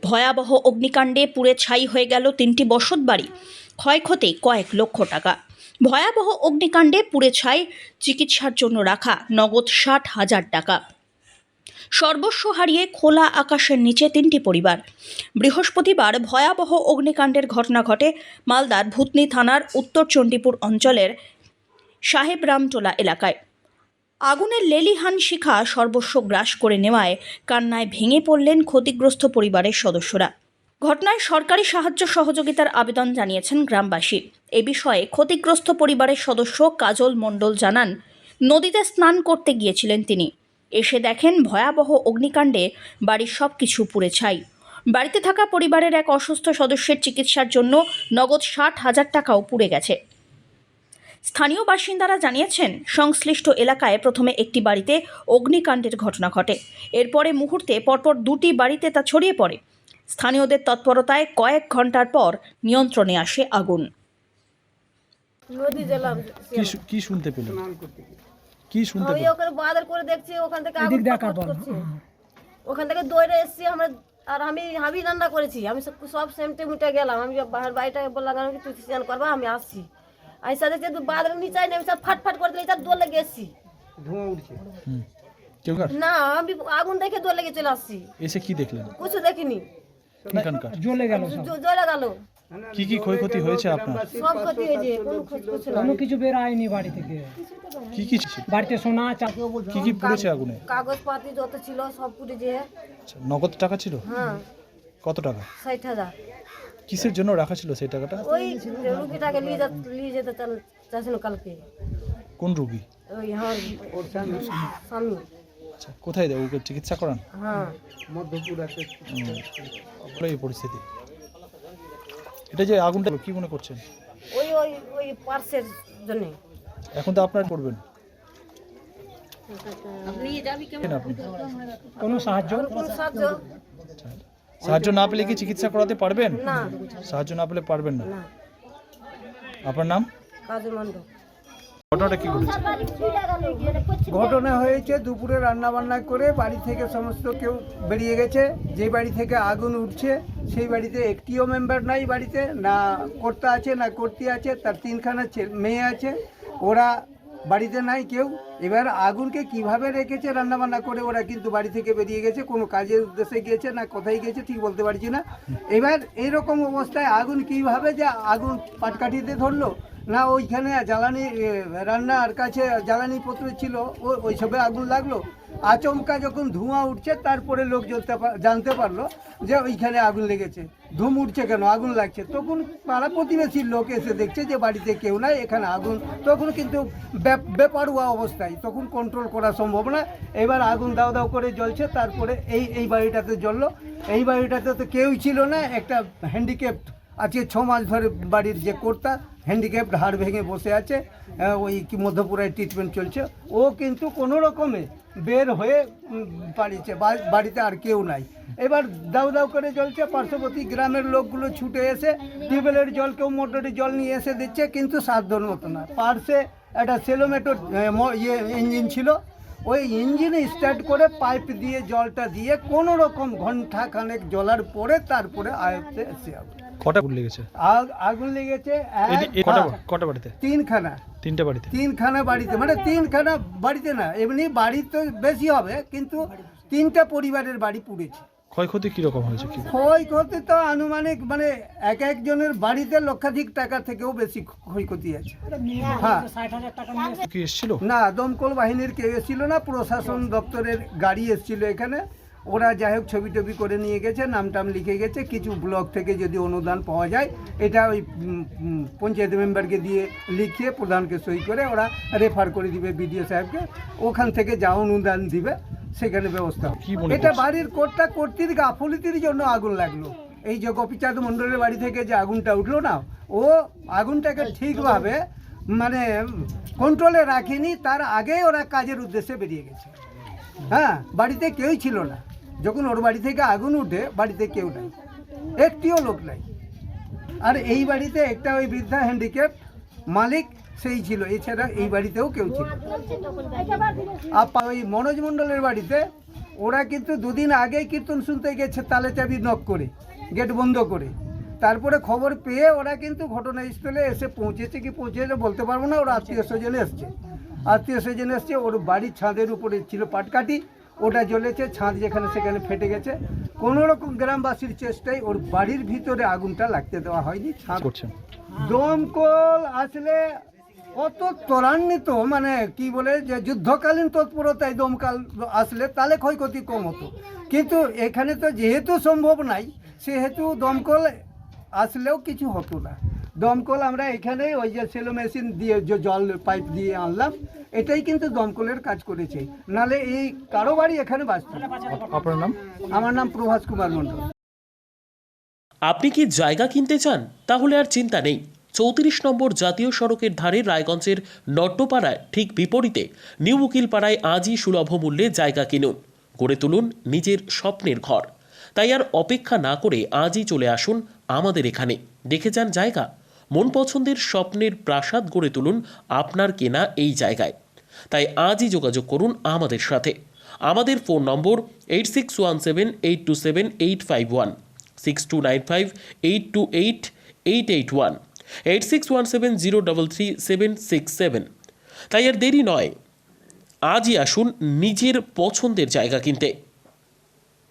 ভয়াবহ অগ্নিকাণ্ডে পুড়ে ছাই হয়ে গেল 3টি বসতবাড়ি, ক্ষয়ক্ষতি কয়েক লক্ষ টাকা। ভয়াবহ অগ্নিকাণ্ডে পুড়ে ছাই চিকিৎসার জন্য রাখা নগদ 60,000 টাকা। সর্বস্ব হারিয়ে খোলা আকাশের নিচে 3টি পরিবার। বৃহস্পতিবার ভয়াবহ অগ্নিকাণ্ডের ঘটনা ঘটে মালদার ভূতনি থানার উত্তর চণ্ডীপুর অঞ্চলের সাহেবরামটোলা এলাকায়। আগুনের লেলিহান শিখা সর্বস্ব গ্রাস করে নেওয়ায় কান্নায় ভেঙে পড়লেন ক্ষতিগ্রস্ত পরিবারের সদস্যরা। ঘটনায় সরকারি সাহায্য সহযোগিতার আবেদন জানিয়েছেন গ্রামবাসী। এ বিষয়ে ক্ষতিগ্রস্ত পরিবারের সদস্য কাজল মণ্ডল জানান, নদীতে স্নান করতে গিয়েছিলেন তিনি। এসে দেখেন ভয়াবহ অগ্নিকাণ্ডে বাড়ির সব কিছু পুড়ে ছাই। বাড়িতে থাকা পরিবারের এক অসুস্থ সদস্যের চিকিৎসার জন্য নগদ 60,000 টাকাও পুড়ে গেছে। স্থানীয় বাসিন্দারা জানিয়েছেন, সংশ্লিষ্ট এলাকায় প্রথমে একটি বাড়িতে অগ্নিকাণ্ডের ঘটনা ঘটে। এরপরে মুহূর্তে পরপর 2টি বাড়িতে তা ছড়িয়ে পড়ে। স্থানীয়দের তৎপরতায় কয়েক ঘন্টার পর নিয়ন্ত্রণে আসে আগুন। নদী জেলাম কি শুনতে পেলেন? কি শুনতে আমি পেলেন? ওখানে বাজার করে দেখছি, ওখান থেকে আগুন পটপট করছে। ওখান থেকে দৌড়ে এসেছি আমরা, আর আমি রান্না করেছি। আমি সব সেমটে মুটে গেলাম। আমি বাড়িটা বললাম আমি তুই স্নান করবা, আমি আসছি। আমি সাথে সাথে বাজার নিচে আমি সব ফাটফাট করে দিলে তার দৌড় লেগে এসেছি। ধোঁয়া উঠছে। না, আমি আগুন দেখে দৌড় লেগে চলে আসছি। এসে কি দেখলেন? কিছু দেখিনি, জ্বলে গেল। জ্বলে গেল। কি কি ক্ষয়ক্ষতি হয়েছে আপনার? সব ক্ষতি হয়েছে, কোনো কিছু বের হয়নি বাড়ি থেকে। কি কি ছিল? বাড়িতে সোনা কি কি পুড়েছে আগুনে? কাগজপাতি যত ছিল সব পুড়েছে। আচ্ছা, নগদ টাকা ছিল? হ্যাঁ। কত টাকা? 60,000। কিসের জন্য রাখা ছিল সেই টাকাটা? ওই রুগীটাকে নিয়ে যেতে চাইছিল কালকে। কোন রোগী? ওই আমার স্বামী। আচ্ছা, কোথায় দেয়? ওকে চিকিৎসা করান? হ্যাঁ। এই পরিস্থিতি, এটা যে আগুনটা কি মনে করছেন? ওই ওই ওই পার্সের জন্য। এখন তো আপনার করবেন আপনি কোনো সাহায্য কোন সাহায্য? সাহায্য না পেলে কি চিকিৎসা করাতে পারবেন? না, সাহায্য না পেলে পারবেন না। না। আপনার নাম? কাজল মণ্ডল। ঘটনাটা কি ঘটেছে? ঘটনা হয়েছে দুপুরে রান্না বান্না করে বাড়ি থেকে সমস্ত কেউ বেরিয়ে গেছে। যে বাড়ি থেকে আগুন উঠছে সেই বাড়িতে একটিও মেম্বার নাই, বাড়িতে না কর্তা আছে না কর্তি আছে, তার 3খানা মেয়ে আছে, ওরা বাড়িতে নাই কেউ। এবার আগুনকে কিভাবে রেখেছে রান্না বান্না করে, ওরা কিন্তু বাড়ি থেকে বেরিয়ে গেছে, কোনো কাজের উদ্দেশ্যে গিয়েছে না কোথায় গিয়েছে ঠিক বলতে পারছি না। এবার এইরকম অবস্থায় আগুন কিভাবে যে আগুন পাটকাঠিতে ধরলো, না ওইখানে জ্বালানি রান্নার কাছে জ্বালানি পত্র ছিল ওইসবে আগুন লাগলো। আচমকা যখন ধোঁয়া উঠছে তারপরে লোক জানতে পারলো যে ওইখানে আগুন লেগেছে। ধুম উঠছে কেন, আগুন লাগছে। তখন পাড়া প্রতিবেশীর লোক এসে দেখছে যে বাড়িতে কেউ নাই, এখানে আগুন। তখন কিন্তু বেপরোয়া অবস্থায়, তখন কন্ট্রোল করা সম্ভব না। এবার আগুন দাও দাও করে জ্বলছে। তারপরে এই বাড়িটাতে জ্বললো। এই বাড়িটাতে তো কেউই ছিল না, একটা হ্যান্ডিক্যাপ্ট আজকে 6 মাস ধরে বাড়ির যে কর্তা হ্যান্ডিক্যাপ্ট হাড় ভেঙে বসে আছে, ওই কি মধ্যপুরায় ট্রিটমেন্ট চলছে। ও কিন্তু কোনো রকমে বের হয়ে পালিয়েছে, বাড়িতে আর কেউ নাই। এবার দাউ দাউ করে জ্বলছে। পার্শ্ববর্তী গ্রামের লোকগুলো ছুটে এসে টিউবওয়েলের জল, কেউ মোটরের জল নিয়ে এসে দিচ্ছে, কিন্তু সাধ্যর মতো না। পার্শ্বে একটা সেলোমেটো ইঞ্জিন ছিল, ওই ইঞ্জিনে স্টার্ট করে পাইপ দিয়ে জলটা দিয়ে কোনো রকম ঘন্টা খানেক জ্বলার পরে তারপরে আয়ত্তে এসে কটা আগুন লেগেছে? আগুন লেগেছে কটা বাড়িতে? 3খানা। 3টে বাড়িতে? 3খানা বাড়িতে, মানে 3খানা বাড়িতে না, এমনি বাড়ি তো বেশি হবে, কিন্তু 3টা পরিবারের বাড়ি পুড়েছে। ক্ষয়ক্ষতি কিরকম হয়েছে? কি ক্ষয়ক্ষতি তো আনুমানিক মানে একজনের বাড়িতে লক্ষাধিক টাকা থেকেও বেশি ক্ষয়ক্ষতি আছে। হ্যাঁ, 60,000 টাকা কি এসেছিল? না, দমকল বাহিনীর কেউ এসেছিল না, প্রশাসন দপ্তরের গাড়ি এসেছিল এখানে। ওরা যাই হোক ছবি টবি করে নিয়ে গেছে, নামটাম লিখে গেছে। কিছু ব্লক থেকে যদি অনুদান পাওয়া যায়, এটা ওই পঞ্চায়েত মেম্বারকে দিয়ে লিখিয়ে প্রধানকে সই করে ওরা রেফার করে দিবে বিডিও সাহেবকে, ওখান থেকে যা অনুদান দিবে সেখানে ব্যবস্থা হবে। এটা বাড়ির কর্তির গাফলিতির জন্য আগুন লাগলো। এই যে গোপীচাঁদ মণ্ডলের বাড়ি থেকে যে আগুনটা উঠলো না, ও আগুনটাকে ঠিকভাবে মানে কন্ট্রোলে রাখেনি, তার আগেই ওরা কাজের উদ্দেশ্যে বেরিয়ে গেছে। হ্যাঁ, বাড়িতে কেউই ছিল না যখন ওর বাড়ি থেকে আগুন উঠে, বাড়িতে কেউ নাই, একটিও লোক নাই। আর এই বাড়িতে একটা ওই বৃদ্ধা হ্যান্ডিক্যাপ মালিক সেই ছিল, এছাড়া এই বাড়িতেও কেউ ছিল। আর ওই মনোজ মণ্ডলের বাড়িতে ওরা কিন্তু দুদিন আগেই কীর্তন শুনতে গেছে তালে চাবি নক করে, গেট বন্ধ করে। তারপরে খবর পেয়ে ওরা কিন্তু ঘটনাস্থলে এসে পৌঁছেছে কি পৌঁছেছে বলতে পারবো না। ওরা আত্মীয় স্বজন এসছে, ওর বাড়ির ছাদের উপরে ছিল পাটকাঠি, ওটা জ্বলেছে, ছাদ যেখানে সেখানে ফেটে গেছে। কোনো রকম গ্রামবাসীর চেষ্টায় ওর বাড়ির ভিতরে আগুনটা লাগতে দেওয়া হয়নি। ছাদ করছেন দমকল আসলে অত ত্বরান্বিত, মানে কি বলে যে যুদ্ধকালীন তৎপরতায় দমকল আসলে তাহলে ক্ষয়ক্ষতি কম হতো, কিন্তু এখানে তো যেহেতু সম্ভব নাই সেহেতু দমকল আসলেও কিছু হতো না। দমকল আমরা এখানে ওই যে সেলো মেশিন দিয়ে যে জল পাইপ দিয়ে আনলাম, এটাই কিন্তু দমকলের কাজ করেছে, নালে এই কারো বাড়ি এখানে বাঁচত না। আপনার নাম? আমার নাম প্রভাস কুমার মণ্ডল। আপনি কি জায়গা কিনতে চান? তাহলে আর চিন্তা নেই। 34 নম্বর জাতীয় সড়কের ধারে রায়গঞ্জের নট্টপাড়ায় ঠিক বিপরীতে নিউ উকিলপাড়ায় আজই সুলভ মূল্যে জায়গা কিনুন, গড়ে তুলুন নিজের স্বপ্নের ঘর। তাই আর অপেক্ষা না করে আজই চলে আসুন আমাদের এখানে, দেখে যান জায়গা। মন পছন্দের স্বপ্নের প্রাসাদ গড়ে তুলুন আপনার কেনা এই জায়গায়। তাই আজই যোগাযোগ করুন আমাদের সাথে। আমাদের ফোন নম্বর 8617827851, 6295828881, 8617033767। তাই আর দেরি নয়, আজই আসুন নিজের পছন্দের জায়গা কিনতে।